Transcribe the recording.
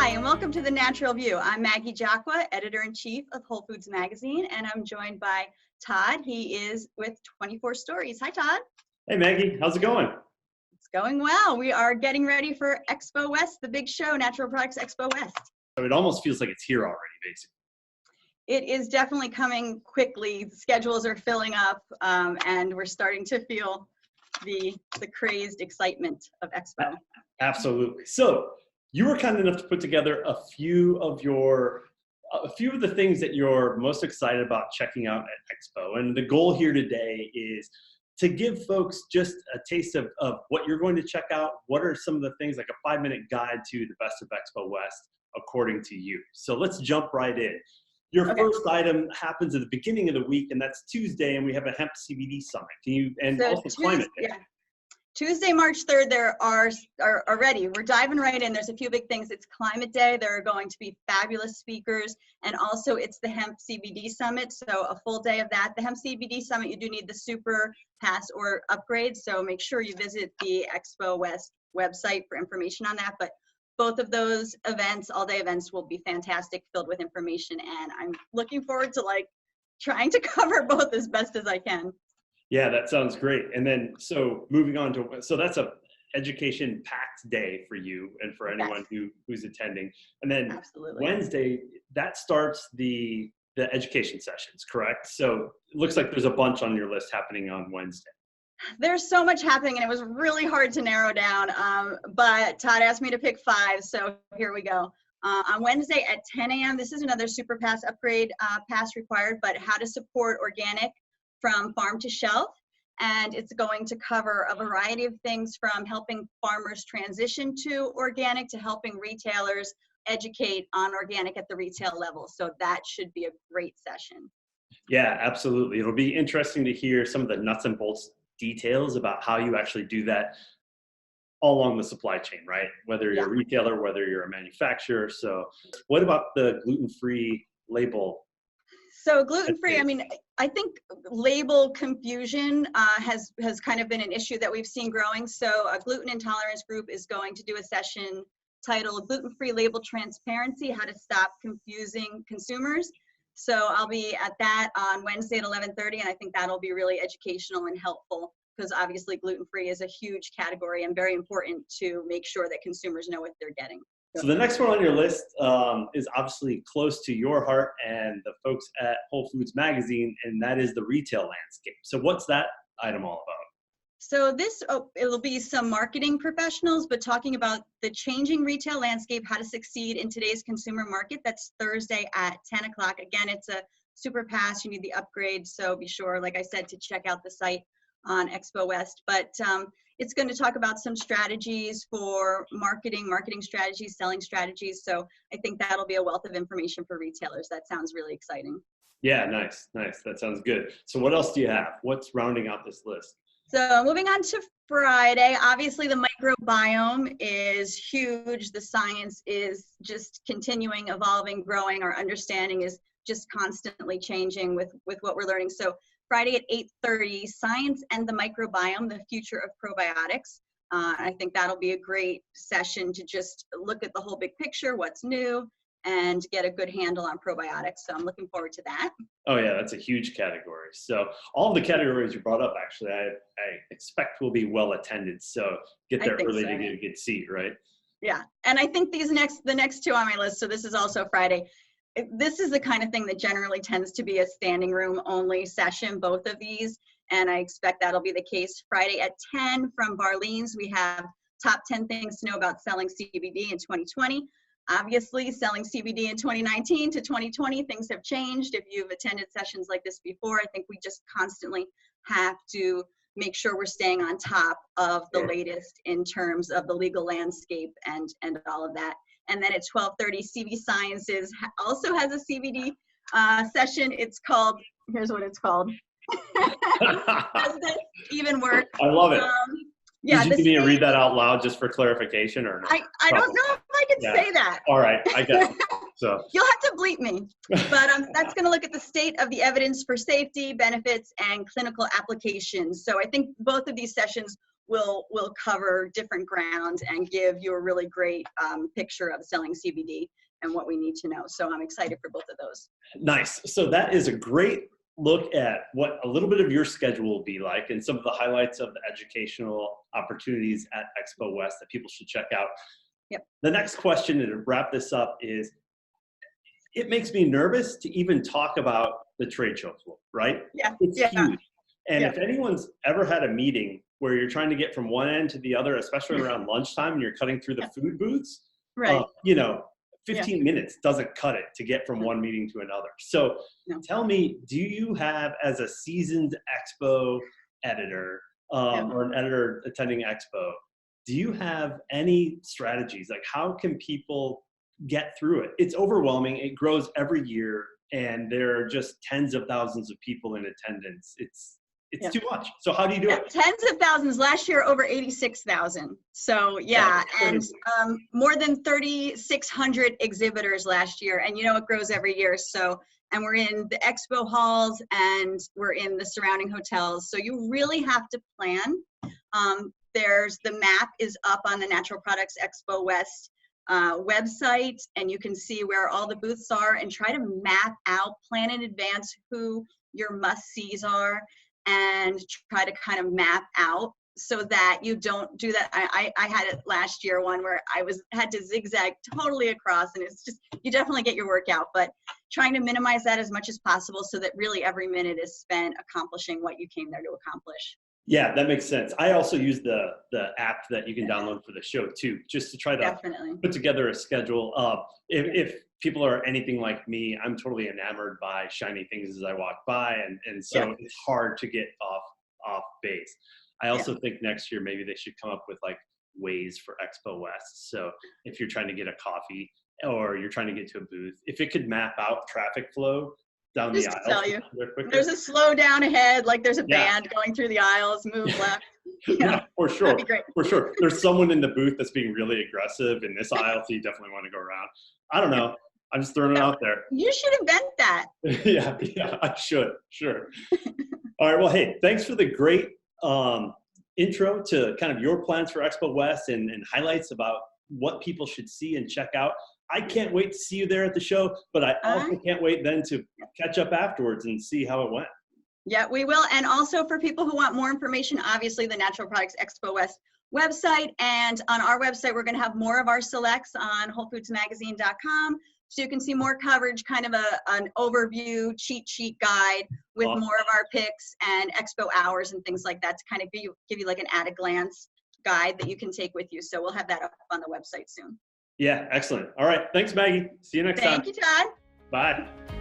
Hi, and welcome to The Natural View. I'm Maggie Jaqua, Editor-in-Chief of WholeFoods Magazine, and I'm joined by Todd. He is with 24 Stories. Hi, Todd. Hey, Maggie. How's it going? It's going well. We are getting ready for Expo West, the big show, Natural Products Expo West. So it almost feels like it's here already, basically. It is definitely coming quickly. The schedules are filling up, and we're starting to feel the crazed excitement of Expo. Absolutely. So you were kind enough to put together a few of the things that you're most excited about checking out at Expo. And the goal here today is to give folks just a taste of what you're going to check out. What are some of the things, like a 5-minute guide to the best of Expo West, according to you. So let's jump right in. Your first item happens at the beginning of the week, and that's Tuesday, and we have a hemp CBD summit. Climate Day. Yeah. Tuesday, March 3rd, there are already, we're diving right in. There's a few big things. It's Climate Day. There are going to be fabulous speakers, and also it's the Hemp CBD Summit, so a full day of that. The Hemp CBD Summit, you do need the Super Pass or upgrade, so make sure you visit the Expo West website for information on that. But both of those events, all-day events, will be fantastic, filled with information, and I'm looking forward to trying to cover both as best as I can. Yeah, that sounds great. And then, so moving on to, so that's a education packed day for you and for anyone who's attending. And then Absolutely. Wednesday, that starts the education sessions, correct? So it looks like there's a bunch on your list happening on Wednesday. There's so much happening, and it was really hard to narrow down, but Todd asked me to pick 5, so here we go. On Wednesday at 10 a.m., this is another Super Pass upgrade pass required, but how to support organic from farm to shelf. And it's going to cover a variety of things, from helping farmers transition to organic to helping retailers educate on organic at the retail level. So that should be a great session. Yeah, absolutely. It'll be interesting to hear some of the nuts and bolts details about how you actually do that all along the supply chain, right? Whether you're a retailer, whether you're a manufacturer. So what about the gluten-free label? So gluten-free, I mean, I think label confusion has kind of been an issue that we've seen growing. So a gluten intolerance group is going to do a session titled Gluten-Free Label Transparency, How to Stop Confusing Consumers. So I'll be at that on Wednesday at 11:30, and I think that'll be really educational and helpful, because obviously gluten-free is a huge category and very important to make sure that consumers know what they're getting. So the next one on your list is obviously close to your heart and the folks at WholeFoods Magazine, and that is the retail landscape. So what's that item all about? So it'll be some marketing professionals, but talking about the changing retail landscape, how to succeed in today's consumer market. That's Thursday at 10 o'clock. Again, it's a Super Pass. You need the upgrade, so be sure, like I said, to check out the site on Expo West. But it's going to talk about some strategies for marketing strategies, selling strategies. So I think that'll be a wealth of information for retailers. That sounds really exciting. Yeah, nice. That sounds good. So what else do you have? What's rounding out this list? So moving on to Friday, obviously the microbiome is huge. The science is just continuing, evolving, growing. Our understanding is just constantly changing with what we're learning. So Friday at 8:30, Science and the Microbiome, the Future of Probiotics. I think that'll be a great session to just look at the whole big picture, what's new, and get a good handle on probiotics. So I'm looking forward to that. Oh yeah, that's a huge category. So all of the categories you brought up, actually, I expect will be well attended. So get there early to get a good seat, right? Yeah, and I think the next 2 on my list, so this is also Friday. This is the kind of thing that generally tends to be a standing room only session, both of these, and I expect that'll be the case. Friday at 10 from Barlean's, we have top 10 things to know about selling CBD in 2020. Obviously, selling CBD in 2019 to 2020, things have changed. If you've attended sessions like this before, I think we just constantly have to make sure we're staying on top of the latest in terms of the legal landscape and all of that. And then at 12:30, CV Sciences also has a CBD session. It's called, here's what it's called. Does this even work? I love it. Yeah, Did you need to read that out loud just for clarification, or no? I don't know if I can say that. All right, I get it. So you'll have to bleep me. But that's going to look at the state of the evidence for safety, benefits, and clinical applications. So I think both of these sessions will cover different ground and give you a really great picture of selling CBD and what we need to know. So I'm excited for both of those. Nice. So that is a great look at what a little bit of your schedule will be like and some of the highlights of the educational opportunities at Expo West that people should check out. Yep. The next question to wrap this up is, it makes me nervous to even talk about the trade show floor, right? Yeah. It's huge. And Yeah. if anyone's ever had a meeting where you're trying to get from one end to the other, especially around lunchtime and you're cutting through the food booths, Right. 15 minutes doesn't cut it to get from one meeting to another. So tell me, do you have, as a seasoned Expo editor or an editor attending Expo, do you have any strategies? Like, how can people get through it? It's overwhelming. It grows every year, and there are just tens of thousands of people in attendance. It's too much. So how do you do it? Tens of thousands. Last year, over 86,000. So and more than 3,600 exhibitors last year. And it grows every year. So, and we're in the expo halls and we're in the surrounding hotels. So you really have to plan. There's the map is up on the Natural Products Expo West website, and you can see where all the booths are and try to map out, plan in advance who your must-sees are, and try to kind of map out so that you don't do that. I had it last year, one where I had to zigzag totally across, and it's just, you definitely get your workout, but trying to minimize that as much as possible so that really every minute is spent accomplishing what you came there to accomplish. Yeah, that makes sense. I also use the app that you can download for the show too, just to try to put together a schedule. If people are anything like me, I'm totally enamored by shiny things as I walk by, and so it's hard to get off base. I also think next year maybe they should come up with like ways for Expo West. So if you're trying to get a coffee or you're trying to get to a booth, if it could map out traffic flow down the aisle. Tell you, there's a slow down ahead, like there's a band going through the aisles, move left. Yeah, for sure. That'd be great. For sure. There's someone in the booth that's being really aggressive in this aisle, so you definitely want to go around. I don't know. I'm just throwing it out there. You should invent that. Yeah, I should. Sure. All right. Well, hey, thanks for the great intro to kind of your plans for Expo West and highlights about what people should see and check out. I can't wait to see you there at the show, but I also can't wait then to catch up afterwards and see how it went. Yeah, we will. And also for people who want more information, obviously the Natural Products Expo West website. And on our website, we're going to have more of our selects on WholeFoodsMagazine.com. So you can see more coverage, kind of an overview cheat sheet guide with more of our picks and expo hours and things like that to kind of give you like an at a glance guide that you can take with you. So we'll have that up on the website soon. Yeah, excellent. All right. Thanks, Maggie. See you next time. Thank you, Todd. Bye.